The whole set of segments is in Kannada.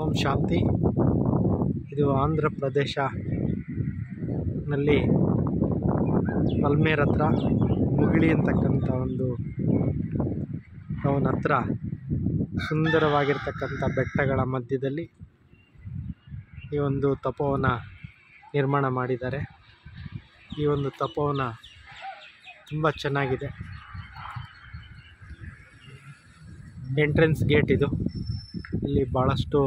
ಓಂ ಶಾಂತಿ. ಇದು ಆಂಧ್ರ ಪ್ರದೇಶನಲ್ಲಿ ಪಲ್ಮೇರ್ ಹತ್ರ ಮುಗಿಳಿ ಅಂತಕ್ಕಂಥ ಒಂದು ಟೌನ್ ಹತ್ರ ಸುಂದರವಾಗಿರ್ತಕ್ಕಂಥ ಬೆಟ್ಟಗಳ ಮಧ್ಯದಲ್ಲಿ ಈ ಒಂದು ತಪೋವನ ನಿರ್ಮಾಣ ಮಾಡಿದ್ದಾರೆ. ಈ ಒಂದು ತಪೋವನ ತುಂಬ ಚೆನ್ನಾಗಿದೆ. ಎಂಟ್ರೆನ್ಸ್ ಗೇಟ್ ಇದು. ಇಲ್ಲಿ ಭಾಳಷ್ಟು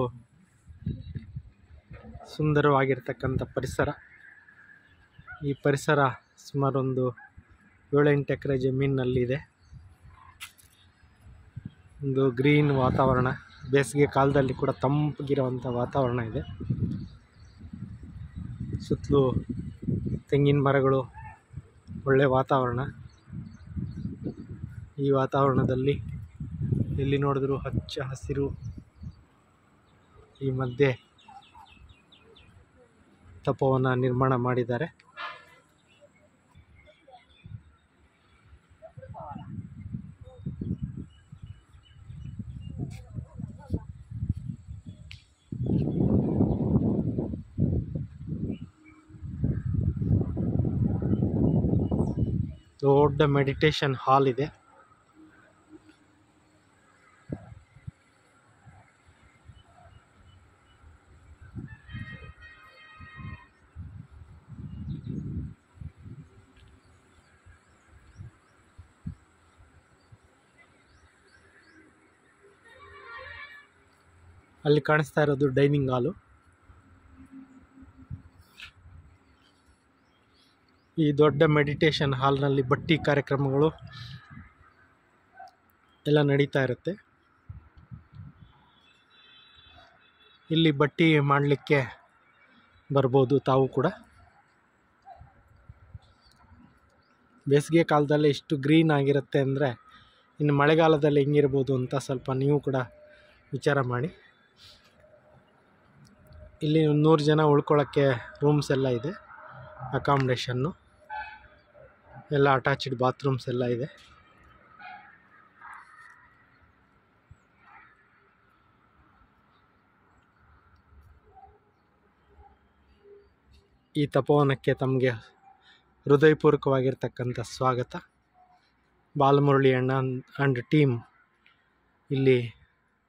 ಸುಂದರವಾಗಿರ್ತಕ್ಕಂಥ ಪರಿಸರ. ಈ ಪರಿಸರ ಸುಮಾರು ಒಂದು 7-8 ಎಕರೆ ಜಮೀನಿನಲ್ಲಿದೆ. ಒಂದು ಗ್ರೀನ್ ವಾತಾವರಣ, ಬೇಸಿಗೆ ಕಾಲದಲ್ಲಿ ಕೂಡ ತಂಪಗಿರುವಂಥ ವಾತಾವರಣ ಇದೆ. ಸುತ್ತಲೂ ತೆಂಗಿನ ಮರಗಳು, ಒಳ್ಳೆಯ ವಾತಾವರಣ. ಈ ವಾತಾವರಣದಲ್ಲಿ ಎಲ್ಲಿ ನೋಡಿದ್ರೂ ಹಚ್ಚ ಹಸಿರು. ಈ ಮಧ್ಯೆ ತಪೋವನ ನಿರ್ಮಾಣ ಮಾಡಿದ್ದಾರೆ. ದೊಡ್ಡ ಮೆಡಿಟೇಷನ್ ಹಾಲ್ ಇದೆ. ಅಲ್ಲಿ ಕಾಣಿಸ್ತಾ ಇರೋದು ಡೈನಿಂಗ್ ಹಾಲು. ಈ ದೊಡ್ಡ ಮೆಡಿಟೇಷನ್ ಹಾಲ್ನಲ್ಲಿ ಬಟ್ಟಿ ಕಾರ್ಯಕ್ರಮಗಳು ಎಲ್ಲ ನಡೀತಾ ಇರುತ್ತೆ. ಇಲ್ಲಿ ಬಟ್ಟಿ ಮಾಡಲಿಕ್ಕೆ ಬರ್ಬೋದು ತಾವು ಕೂಡ. ಬೇಸಿಗೆ ಕಾಲದಲ್ಲಿ ಇಷ್ಟು ಗ್ರೀನ್ ಆಗಿರುತ್ತೆ ಅಂದರೆ ಇನ್ನು ಮಳೆಗಾಲದಲ್ಲಿ ಹೆಂಗಿರ್ಬೋದು ಅಂತ ಸ್ವಲ್ಪ ನೀವು ಕೂಡ ವಿಚಾರ ಮಾಡಿ. ಇಲ್ಲಿ 100 ಜನ ಉಳ್ಕೊಳ್ಳೋಕ್ಕೆ ರೂಮ್ಸ್ ಎಲ್ಲ ಇದೆ. ಅಕಾಮಿಡೇಷನ್ನು ಎಲ್ಲ ಅಟ್ಯಾಚ್ಡ್ ಬಾತ್ರೂಮ್ಸ್ ಎಲ್ಲ ಇದೆ. ಈ ತಪೋವನಕ್ಕೆ ತಮಗೆ ಹೃದಯಪೂರ್ವಕವಾಗಿರ್ತಕ್ಕಂಥ ಸ್ವಾಗತ. ಬಾಲಮುರಳಿ ಅಣ್ಣ ಆ್ಯಂಡ್ ಟೀಮ್ ಇಲ್ಲಿ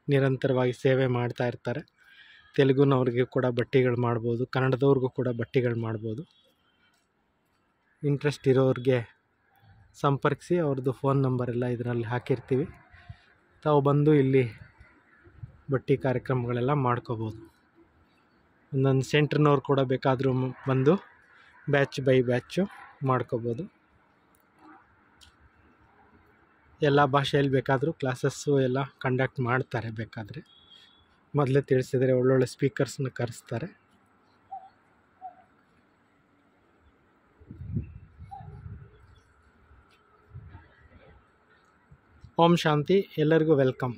ನಿರಂತರವಾಗಿ ಸೇವೆ ಮಾಡ್ತಾ ಇರ್ತಾರೆ. ತೆಲುಗುನವ್ರಿಗೆ ಕೂಡ ಬಟ್ಟೆಗಳು ಮಾಡ್ಬೋದು, ಕನ್ನಡದವ್ರಿಗೂ ಕೂಡ ಬಟ್ಟೆಗಳು ಮಾಡ್ಬೋದು. ಇಂಟ್ರೆಸ್ಟ್ ಇರೋರಿಗೆ ಸಂಪರ್ಕಿಸಿ. ಅವ್ರದ್ದು ಫೋನ್ ನಂಬರ್ ಎಲ್ಲ ಇದರಲ್ಲಿ ಹಾಕಿರ್ತೀವಿ. ತಾವು ಬಂದು ಇಲ್ಲಿ ಬಟ್ಟೆ ಕಾರ್ಯಕ್ರಮಗಳೆಲ್ಲ ಮಾಡ್ಕೋಬೋದು. ಒಂದೊಂದು ಸೆಂಟ್ರ್ನವ್ರು ಕೂಡ ಬೇಕಾದರೂ ಬಂದು ಬ್ಯಾಚ್ ಬೈ ಬ್ಯಾಚು ಮಾಡ್ಕೋಬೋದು. ಎಲ್ಲ ಭಾಷೆಯಲ್ಲಿ ಬೇಕಾದರೂ ಕ್ಲಾಸಸ್ಸು ಎಲ್ಲ ಕಂಡಕ್ಟ್ ಮಾಡ್ತಾರೆ. ಬೇಕಾದರೆ ಮೊದಲೇ ತಿಳಿಸಿದರೆ ಒಳ್ಳೊಳ್ಳೆ ಸ್ಪೀಕರ್ಸ್ನ ಕರೆಸ್ತಾರೆ. ಓಂ ಶಾಂತಿ. ಎಲ್ಲರಿಗೂ ವೆಲ್ಕಮ್.